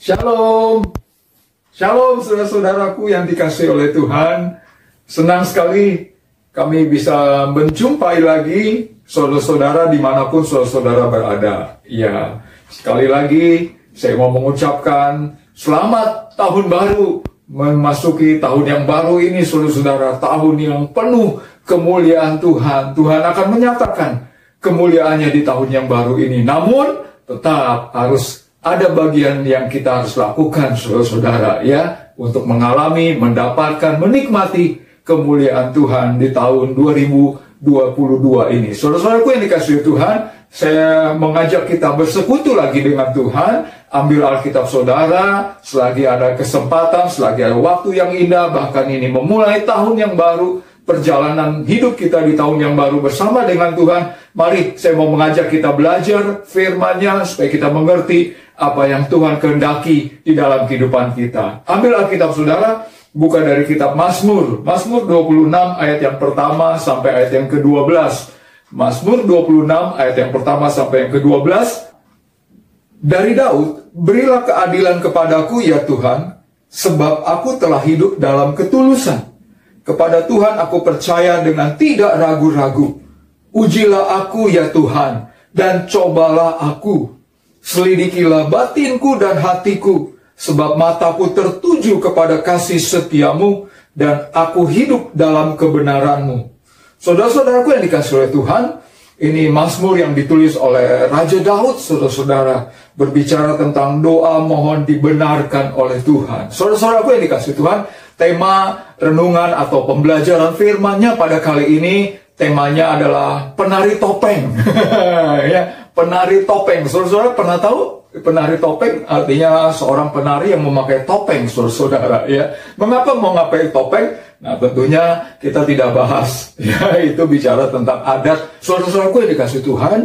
Shalom, shalom saudara-saudaraku yang dikasihi oleh Tuhan. Senang sekali kami bisa menjumpai lagi saudara-saudara dimanapun saudara-saudara berada. Ya, sekali lagi saya mau mengucapkan selamat tahun baru. Memasuki tahun yang baru ini saudara-saudara, tahun yang penuh kemuliaan Tuhan. Tuhan akan menyatakan kemuliaannya di tahun yang baru ini. Namun tetap harus ada bagian yang kita harus lakukan saudara-saudara ya, untuk mengalami, mendapatkan, menikmati kemuliaan Tuhan di tahun 2022 ini. Saudara-saudaraku yang dikasihi Tuhan, saya mengajak kita bersekutu lagi dengan Tuhan. Ambil Alkitab saudara, selagi ada kesempatan, selagi ada waktu yang indah, bahkan ini memulai tahun yang baru, perjalanan hidup kita di tahun yang baru bersama dengan Tuhan. Mari saya mau mengajak kita belajar firman-Nya supaya kita mengerti apa yang Tuhan kehendaki di dalam kehidupan kita. Ambil Alkitab saudara, buka dari kitab Mazmur. Mazmur 26 ayat yang pertama sampai ayat yang ke-12. Mazmur 26 ayat yang pertama sampai yang ke-12. Dari Daud, berilah keadilan kepadaku ya Tuhan, sebab aku telah hidup dalam ketulusan. Kepada Tuhan aku percaya dengan tidak ragu-ragu. Ujilah aku ya Tuhan, dan cobalah aku. Selidikilah batinku dan hatiku, sebab mataku tertuju kepada kasih setiamu, dan aku hidup dalam kebenaranmu. Saudara-saudaraku yang dikasihi oleh Tuhan, ini Mazmur yang ditulis oleh Raja Daud, saudara-saudara, berbicara tentang doa mohon dibenarkan oleh Tuhan. Saudara-saudaraku yang dikasihi Tuhan, tema renungan atau pembelajaran firman-Nya pada kali ini, temanya adalah penari topeng. Ya, penari topeng. Saudara-saudara pernah tahu penari topeng? Artinya seorang penari yang memakai topeng, saudara-saudara. Ya, mengapa mau ngapain topeng? Nah, tentunya kita tidak bahas. Ya, itu bicara tentang adat. Saudara-saudaraku yang dikasihi Tuhan,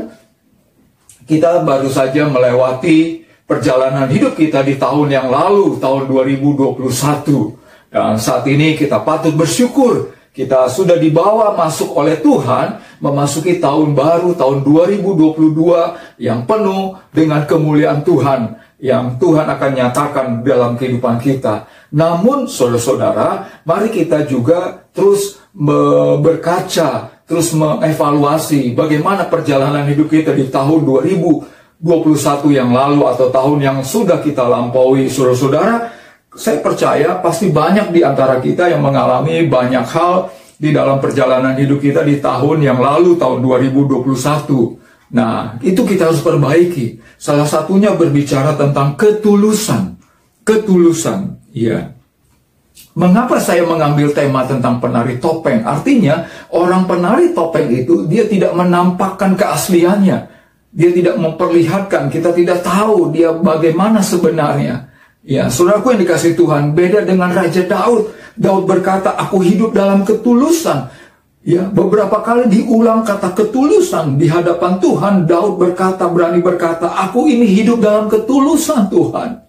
kita baru saja melewati perjalanan hidup kita di tahun yang lalu, tahun 2021. Dan saat ini kita patut bersyukur. Kita sudah dibawa masuk oleh Tuhan, memasuki tahun baru, tahun 2022, yang penuh dengan kemuliaan Tuhan, yang Tuhan akan nyatakan dalam kehidupan kita. Namun, saudara-saudara, mari kita juga terus berkaca, terus mengevaluasi bagaimana perjalanan hidup kita di tahun 2021 yang lalu, atau tahun yang sudah kita lampaui, saudara-saudara. Saya percaya pasti banyak di antara kita yang mengalami banyak hal di dalam perjalanan hidup kita di tahun yang lalu, tahun 2021. Nah, itu kita harus perbaiki. Salah satunya berbicara tentang ketulusan. Ketulusan, ya. Mengapa saya mengambil tema tentang penari topeng? Artinya, orang penari topeng itu, dia tidak menampakkan keasliannya. Dia tidak memperlihatkan, kita tidak tahu dia bagaimana sebenarnya. Ya, saudaraku yang dikasihi Tuhan, beda dengan Raja Daud. Daud berkata, aku hidup dalam ketulusan. Ya, beberapa kali diulang kata ketulusan di hadapan Tuhan. Daud berkata, berani berkata, aku ini hidup dalam ketulusan Tuhan.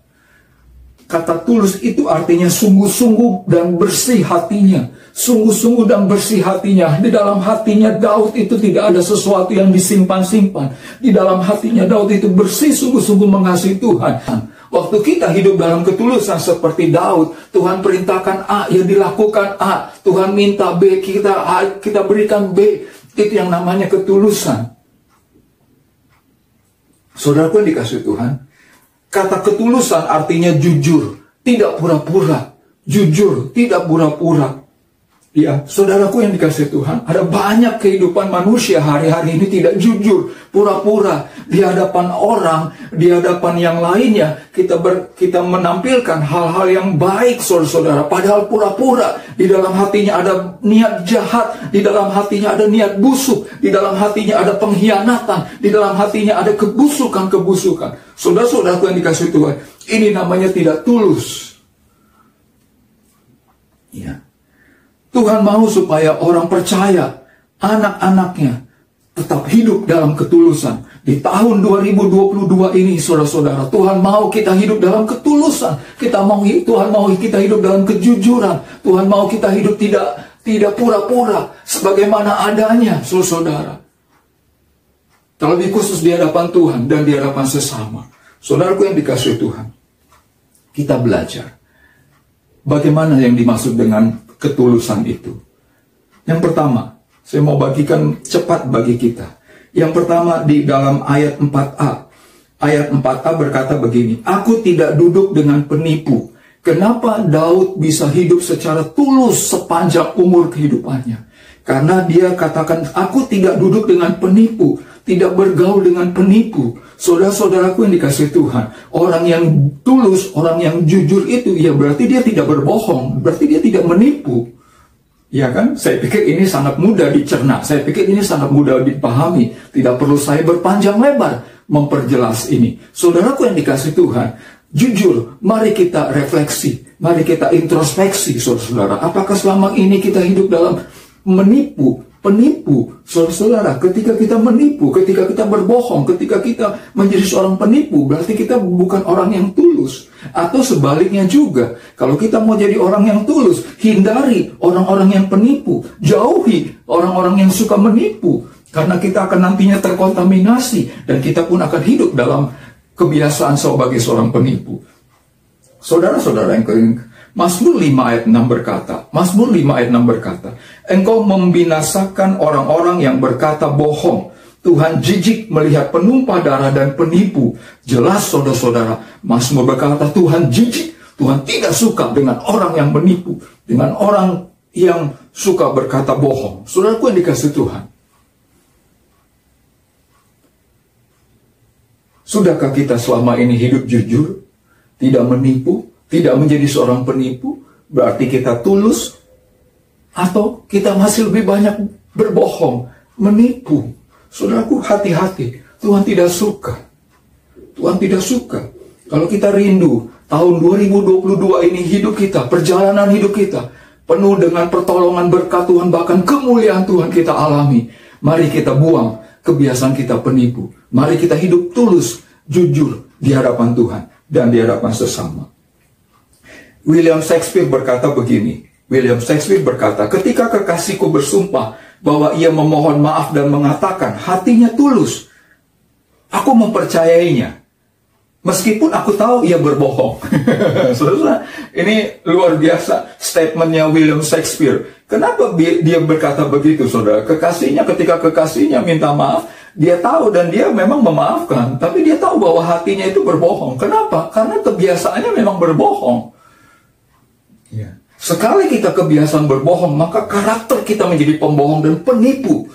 Kata tulus itu artinya sungguh-sungguh dan bersih hatinya. Sungguh-sungguh dan bersih hatinya. Di dalam hatinya Daud itu tidak ada sesuatu yang disimpan-simpan. Di dalam hatinya Daud itu bersih, sungguh-sungguh mengasihi Tuhan. Waktu kita hidup dalam ketulusan seperti Daud, Tuhan perintahkan A, ya dilakukan A. Tuhan minta B, kita berikan B. Itu yang namanya ketulusan. Saudaraku yang dikasihi Tuhan, kata ketulusan artinya jujur, tidak pura-pura. Jujur, tidak pura-pura. Ya, saudaraku yang dikasihi Tuhan, ada banyak kehidupan manusia hari-hari ini tidak jujur, pura-pura di hadapan orang, di hadapan yang lainnya. Kita menampilkan hal-hal yang baik, saudara-saudara, padahal pura-pura. Di dalam hatinya ada niat jahat, di dalam hatinya ada niat busuk, di dalam hatinya ada pengkhianatan, di dalam hatinya ada kebusukan-kebusukan. Saudara-saudaraku yang dikasihi Tuhan, ini namanya tidak tulus. Ya. Tuhan mau supaya orang percaya, anak-anaknya tetap hidup dalam ketulusan. Di tahun 2022 ini, saudara-saudara, Tuhan mau kita hidup dalam ketulusan. Tuhan mau kita hidup dalam kejujuran. Tuhan mau kita hidup tidak pura-pura, sebagaimana adanya, saudara-saudara. Terlebih khusus di hadapan Tuhan dan di hadapan sesama. Saudaraku yang dikasihi Tuhan, kita belajar bagaimana yang dimaksud dengan ketulusan itu. Yang pertama, saya mau bagikan cepat bagi kita. Yang pertama di dalam ayat 4a. Ayat 4a berkata begini, aku tidak duduk dengan penipu. Kenapa Daud bisa hidup secara tulus sepanjang umur kehidupannya? Karena dia katakan, aku tidak duduk dengan penipu, tidak bergaul dengan penipu. Saudara-saudaraku yang dikasihi Tuhan, orang yang tulus, orang yang jujur itu, ya berarti dia tidak berbohong, berarti dia tidak menipu. Ya kan? Saya pikir ini sangat mudah dicerna, saya pikir ini sangat mudah dipahami. Tidak perlu saya berpanjang lebar memperjelas ini. Saudaraku yang dikasihi Tuhan, jujur, mari kita refleksi, mari kita introspeksi, saudara-saudara. Apakah selama ini kita hidup dalam menipu, penipu, saudara-saudara? Ketika kita menipu, ketika kita berbohong, ketika kita menjadi seorang penipu, berarti kita bukan orang yang tulus. Atau sebaliknya juga, kalau kita mau jadi orang yang tulus, hindari orang-orang yang penipu, jauhi orang-orang yang suka menipu. Karena kita akan nantinya terkontaminasi, dan kita pun akan hidup dalam kebiasaan sebagai seorang penipu. Saudara-saudara yang kering, Mazmur 5 ayat 6 berkata, Mazmur 5 ayat 6 berkata, engkau membinasakan orang-orang yang berkata bohong. Tuhan jijik melihat penumpah darah dan penipu. Jelas saudara-saudara, Mazmur berkata Tuhan jijik, Tuhan tidak suka dengan orang yang menipu, dengan orang yang suka berkata bohong. Saudaraku yang dikasihi Tuhan, sudahkah kita selama ini hidup jujur, tidak menipu, tidak menjadi seorang penipu? Berarti kita tulus, atau kita masih lebih banyak berbohong, menipu? Saudaraku, hati-hati, Tuhan tidak suka. Tuhan tidak suka. Kalau kita rindu tahun 2022 ini hidup kita, perjalanan hidup kita penuh dengan pertolongan berkat Tuhan, bahkan kemuliaan Tuhan kita alami. Mari kita buang kebiasaan kita penipu. Mari kita hidup tulus, jujur di hadapan Tuhan dan di hadapan sesama. William Shakespeare berkata begini. William Shakespeare berkata, ketika kekasihku bersumpah bahwa ia memohon maaf dan mengatakan hatinya tulus, aku mempercayainya, meskipun aku tahu ia berbohong. Saudara, ini luar biasa statementnya William Shakespeare. Kenapa dia berkata begitu, saudara? Kekasihnya, ketika kekasihnya minta maaf, dia tahu dan dia memang memaafkan, tapi dia tahu bahwa hatinya itu berbohong. Kenapa? Karena kebiasaannya memang berbohong. Ya. Sekali kita kebiasaan berbohong, maka karakter kita menjadi pembohong dan penipu.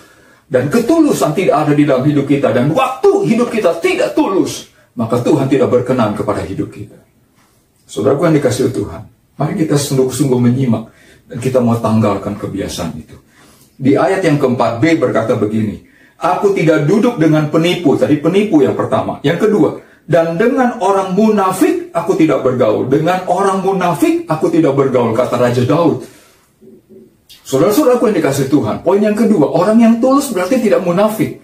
Dan ketulusan tidak ada di dalam hidup kita. Dan waktu hidup kita tidak tulus, maka Tuhan tidak berkenan kepada hidup kita. Saudaraku yang dikasihi Tuhan, mari kita sungguh-sungguh menyimak, dan kita mau tanggalkan kebiasaan itu. Di ayat yang keempat B berkata begini, aku tidak duduk dengan penipu. Tadi penipu yang pertama. Yang kedua, dan dengan orang munafik aku tidak bergaul. Dengan orang munafik aku tidak bergaul, kata Raja Daud. Saudara-saudaraku yang dikasihi Tuhan, poin yang kedua, orang yang tulus berarti tidak munafik.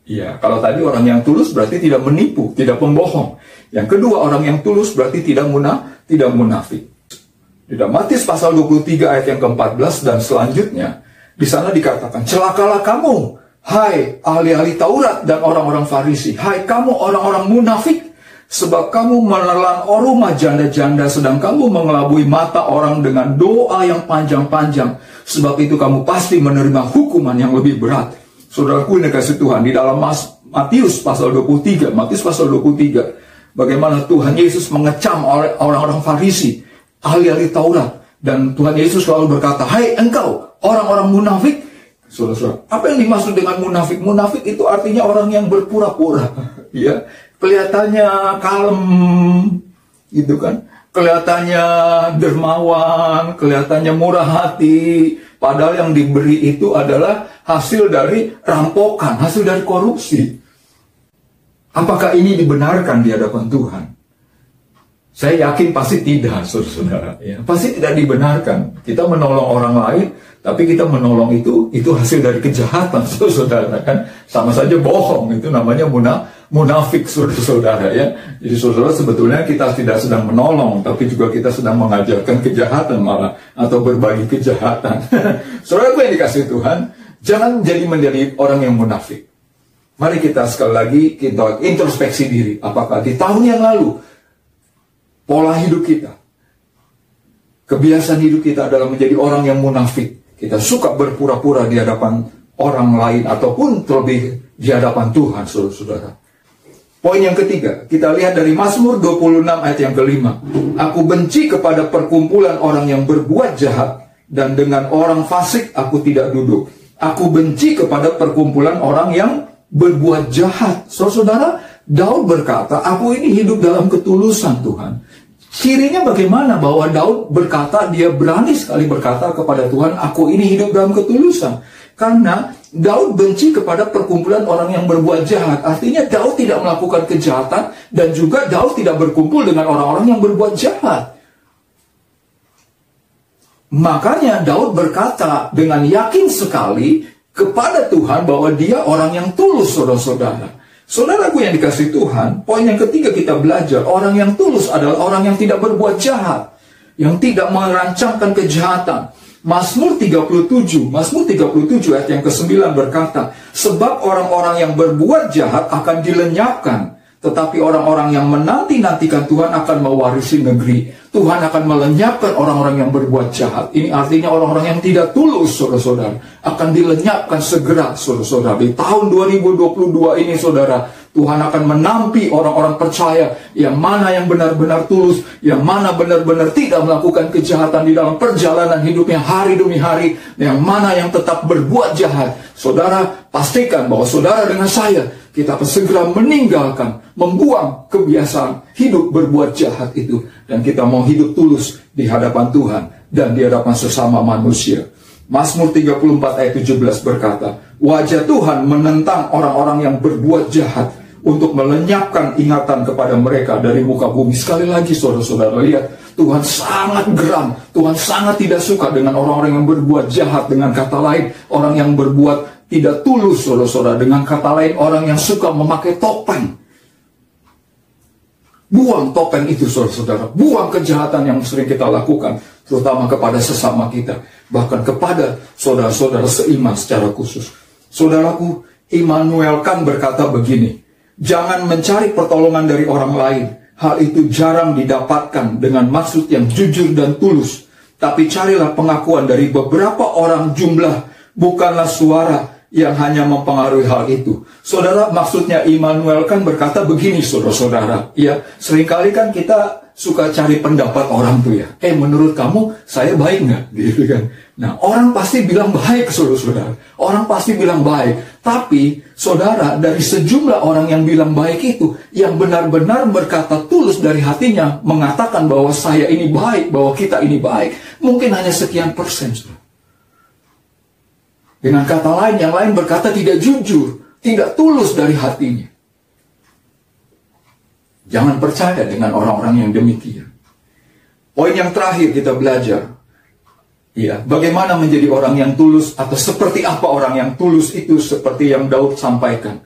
Iya, kalau tadi orang yang tulus berarti tidak menipu, tidak pembohong. Yang kedua, orang yang tulus berarti tidak munafik. Di dalam Matius pasal 23 ayat yang ke-14 dan selanjutnya, di sana dikatakan, celakalah kamu, hai ahli-ahli Taurat dan orang-orang Farisi, hai kamu orang-orang munafik, sebab kamu menelan rumah janda-janda, sedang kamu mengelabui mata orang dengan doa yang panjang-panjang. Sebab itu kamu pasti menerima hukuman yang lebih berat. Saudaraku yang dikasihi Tuhan, di dalam Matius pasal 23, bagaimana Tuhan Yesus mengecam orang-orang Farisi, ahli-ahli Taurat, dan Tuhan Yesus selalu berkata, hai engkau orang-orang munafik. Saudara-saudara, apa yang dimaksud dengan munafik? Munafik itu artinya orang yang berpura-pura, ya, kelihatannya kalem, gitu kan? Kelihatannya dermawan, kelihatannya murah hati, padahal yang diberi itu adalah hasil dari rampokan, hasil dari korupsi. Apakah ini dibenarkan di hadapan Tuhan? Saya yakin pasti tidak, saudara-saudara. Ya, pasti tidak dibenarkan. Kita menolong orang lain, tapi kita menolong itu hasil dari kejahatan, saudara-saudara, kan? Sama saja bohong, itu namanya munafik, saudara-saudara, ya. Jadi saudara, sebetulnya kita tidak sedang menolong, tapi juga kita sedang mengajarkan kejahatan malah, atau berbagi kejahatan. Saudara yang dikasihi Tuhan, jangan menjadi orang yang munafik. Mari kita sekali lagi kita introspeksi diri. Apakah di tahun yang lalu pola hidup kita, kebiasaan hidup kita adalah menjadi orang yang munafik. Kita suka berpura-pura di hadapan orang lain ataupun terlebih di hadapan Tuhan, saudara-saudara. Poin yang ketiga, kita lihat dari Mazmur 26 ayat yang kelima. Aku benci kepada perkumpulan orang yang berbuat jahat, dan dengan orang fasik aku tidak duduk. Aku benci kepada perkumpulan orang yang berbuat jahat. Saudara, Daud berkata, aku ini hidup dalam ketulusan Tuhan. Cirinya bagaimana bahwa Daud berkata, dia berani sekali berkata kepada Tuhan, aku ini hidup dalam ketulusan. Karena Daud benci kepada perkumpulan orang yang berbuat jahat. Artinya Daud tidak melakukan kejahatan, dan juga Daud tidak berkumpul dengan orang-orang yang berbuat jahat. Makanya Daud berkata dengan yakin sekali kepada Tuhan bahwa dia orang yang tulus, saudara-saudara. Saudaraku yang dikasihi Tuhan, poin yang ketiga kita belajar, orang yang tulus adalah orang yang tidak berbuat jahat, yang tidak merancangkan kejahatan. Mazmur 37 ayat yang ke-9 berkata, sebab orang-orang yang berbuat jahat akan dilenyapkan, tetapi orang-orang yang menanti-nantikan Tuhan akan mewarisi negeri. Tuhan akan melenyapkan orang-orang yang berbuat jahat. Ini artinya orang-orang yang tidak tulus, saudara-saudara, akan dilenyapkan segera, saudara-saudara. Di tahun 2022 ini, saudara, Tuhan akan menampi orang-orang percaya yang mana yang benar-benar tulus, yang mana benar-benar tidak melakukan kejahatan di dalam perjalanan hidupnya hari demi hari, yang mana yang tetap berbuat jahat. Saudara, pastikan bahwa saudara dengan saya, kita akan segera meninggalkan, membuang kebiasaan hidup berbuat jahat itu, dan kita mau hidup tulus di hadapan Tuhan dan di hadapan sesama manusia. Mazmur 34 ayat 17 berkata, wajah Tuhan menentang orang-orang yang berbuat jahat untuk melenyapkan ingatan kepada mereka dari muka bumi. Sekali lagi, saudara-saudara, lihat, Tuhan sangat geram, Tuhan sangat tidak suka dengan orang-orang yang berbuat jahat. Dengan kata lain, orang yang berbuat tidak tulus, saudara-saudara. Dengan kata lain, orang yang suka memakai topeng. Buang topeng itu, saudara-saudara. Buang kejahatan yang sering kita lakukan, terutama kepada sesama kita, bahkan kepada saudara-saudara seiman secara khusus. Saudaraku, Immanuel kan berkata begini, jangan mencari pertolongan dari orang lain. Hal itu jarang didapatkan dengan maksud yang jujur dan tulus. Tapi carilah pengakuan dari beberapa orang jumlah, bukanlah suara yang hanya mempengaruhi hal itu. Saudara, maksudnya Immanuel kan berkata begini, saudara-saudara. Ya, seringkali kan kita suka cari pendapat orang tuh ya. Menurut kamu, saya baik nggak? Gitu kan. Nah, orang pasti bilang baik, saudara-saudara. Orang pasti bilang baik. Tapi, saudara, dari sejumlah orang yang bilang baik itu, yang benar-benar berkata tulus dari hatinya, mengatakan bahwa saya ini baik, bahwa kita ini baik, mungkin hanya sekian persen, saudara. Dengan kata lain, yang lain berkata tidak jujur, tidak tulus dari hatinya. Jangan percaya dengan orang-orang yang demikian. Poin yang terakhir kita belajar, ya, bagaimana menjadi orang yang tulus, atau seperti apa orang yang tulus itu, seperti yang Daud sampaikan.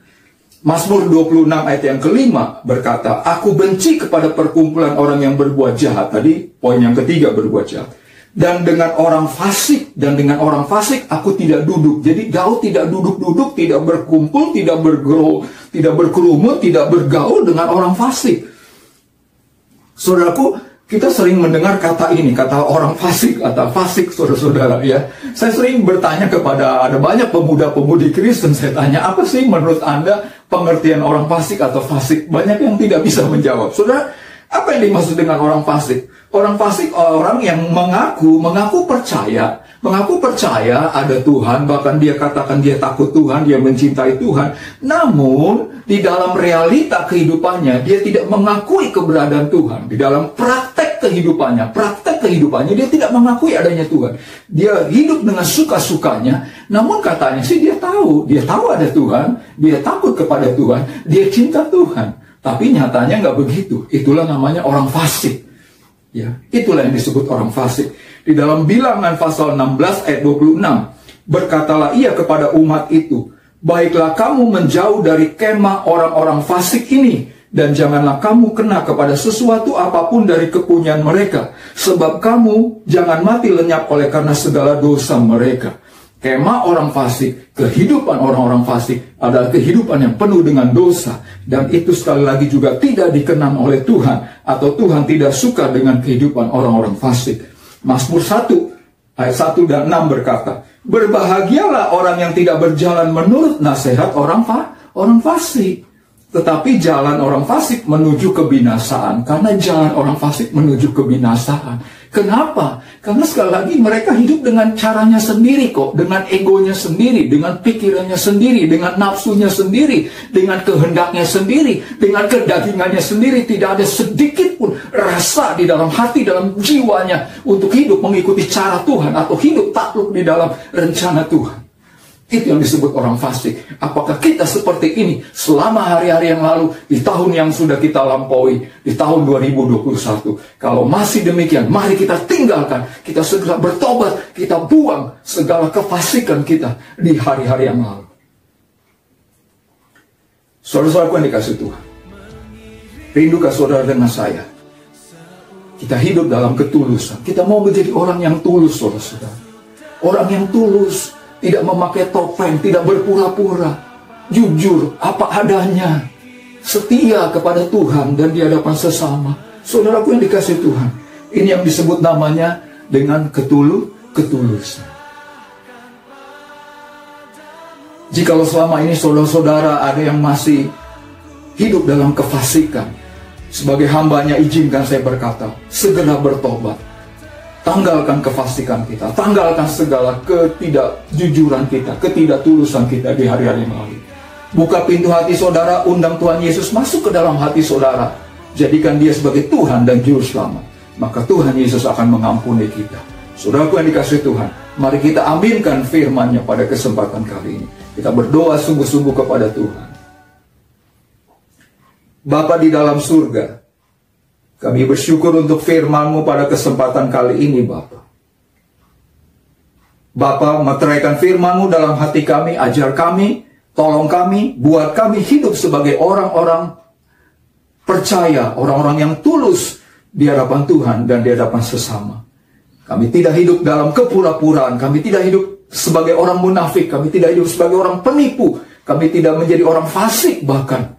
Mazmur 26 ayat yang kelima berkata, aku benci kepada perkumpulan orang yang berbuat jahat. Tadi poin yang ketiga, berbuat jahat. Dan dengan orang fasik, aku tidak duduk. Jadi Daud tidak duduk-duduk, tidak berkumpul, tidak berkerumut, tidak bergaul dengan orang fasik. Saudaraku, kita sering mendengar kata ini, kata orang fasik, kata fasik, saudara-saudara, ya. Saya sering bertanya kepada, ada banyak pemuda-pemudi Kristen, saya tanya, apa sih menurut Anda pengertian orang fasik atau fasik? Banyak yang tidak bisa menjawab. Saudara, apa yang dimaksud dengan orang fasik? Orang fasik orang yang mengaku percaya ada Tuhan, bahkan dia katakan dia takut Tuhan, dia mencintai Tuhan. Namun di dalam realita kehidupannya dia tidak mengakui keberadaan Tuhan. Di dalam praktek kehidupannya dia tidak mengakui adanya Tuhan. Dia hidup dengan suka-sukanya. Namun katanya sih dia tahu ada Tuhan, dia takut kepada Tuhan, dia cinta Tuhan. Tapi nyatanya nggak begitu. Itulah namanya orang fasik. Ya, itulah yang disebut orang fasik. Di dalam Bilangan pasal 16 ayat 26, berkatalah ia kepada umat itu, baiklah kamu menjauh dari kemah orang-orang fasik ini, dan janganlah kamu kena kepada sesuatu apapun dari kepunyaan mereka, sebab kamu jangan mati lenyap oleh karena segala dosa mereka. Kemah orang fasik, kehidupan orang-orang fasik adalah kehidupan yang penuh dengan dosa. Dan itu sekali lagi juga tidak dikenang oleh Tuhan, atau Tuhan tidak suka dengan kehidupan orang-orang fasik. Mazmur 1 ayat 1 dan 6 berkata, berbahagialah orang yang tidak berjalan menurut nasihat orang fasik, tetapi jalan orang fasik menuju kebinasaan. Karena jalan orang fasik menuju kebinasaan. Kenapa? Karena sekali lagi mereka hidup dengan caranya sendiri kok, dengan egonya sendiri, dengan pikirannya sendiri, dengan nafsunya sendiri, dengan kehendaknya sendiri, dengan kedagingannya sendiri. Tidak ada sedikit pun rasa di dalam hati, dalam jiwanya untuk hidup mengikuti cara Tuhan atau hidup takluk di dalam rencana Tuhan. Itu yang disebut orang fasik. Apakah kita seperti ini selama hari-hari yang lalu, di tahun yang sudah kita lampaui, di tahun 2021? Kalau masih demikian, mari kita tinggalkan, kita segera bertobat, kita buang segala kefasikan kita di hari-hari yang lalu. Saudara-saudaraku yang dikasih Tuhan, rindukah saudara dengan saya? Kita hidup dalam ketulusan. Kita mau menjadi orang yang tulus, saudara-saudara. Orang yang tulus, tidak memakai topeng, tidak berpura-pura, jujur apa adanya, setia kepada Tuhan dan di hadapan sesama. Saudaraku yang dikasih Tuhan, ini yang disebut namanya dengan ketulusan. Jikalau selama ini saudara-saudara ada yang masih hidup dalam kefasikan, sebagai hambanya izinkan saya berkata, segera bertobat. Tanggalkan kefasikan kita, tanggalkan segala ketidakjujuran kita, ketidaktulusan kita di hari-hari yang lalu. Buka pintu hati saudara, undang Tuhan Yesus masuk ke dalam hati saudara. Jadikan dia sebagai Tuhan dan Juru Selamat. Maka Tuhan Yesus akan mengampuni kita. Saudaraku yang dikasih Tuhan, mari kita aminkan firman-Nya pada kesempatan kali ini. Kita berdoa sungguh-sungguh kepada Tuhan. Bapa di dalam surga, kami bersyukur untuk firman-Mu pada kesempatan kali ini, Bapa. Bapa, meteraikan firman-Mu dalam hati kami, ajar kami, tolong kami, buat kami hidup sebagai orang-orang percaya, orang-orang yang tulus di hadapan Tuhan dan di hadapan sesama. Kami tidak hidup dalam kepura-puraan, kami tidak hidup sebagai orang munafik, kami tidak hidup sebagai orang penipu, kami tidak menjadi orang fasik bahkan.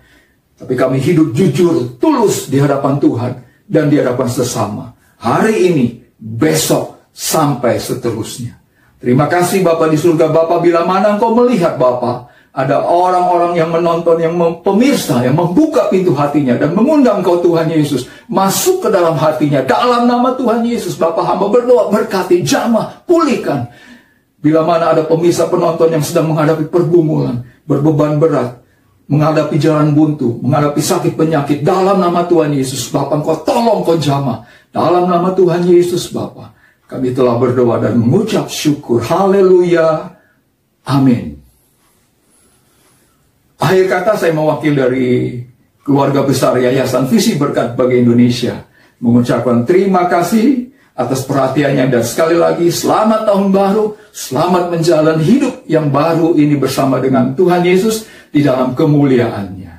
Tapi kami hidup jujur, tulus di hadapan Tuhan dan di hadapan sesama. Hari ini, besok, sampai seterusnya. Terima kasih Bapa di surga. Bapa, bila mana Engkau melihat Bapa, ada orang-orang yang menonton, yang pemirsa, yang membuka pintu hatinya dan mengundang Engkau Tuhan Yesus masuk ke dalam hatinya. Dalam nama Tuhan Yesus, Bapa hamba berdoa, berkati, jamah, pulihkan. Bila mana ada pemirsa penonton yang sedang menghadapi pergumulan, berbeban berat, menghadapi jalan buntu, menghadapi sakit penyakit, dalam nama Tuhan Yesus, Bapa Engkau tolong, Engkau jamah. Dalam nama Tuhan Yesus, Bapa, kami telah berdoa dan mengucap syukur. Haleluya. Amin. Akhir kata saya mewakili dari keluarga besar Yayasan Visi Berkat bagi Indonesia mengucapkan terima kasih atas perhatiannya, dan sekali lagi selamat tahun baru, selamat menjalani hidup yang baru ini bersama dengan Tuhan Yesus di dalam kemuliaan-Nya.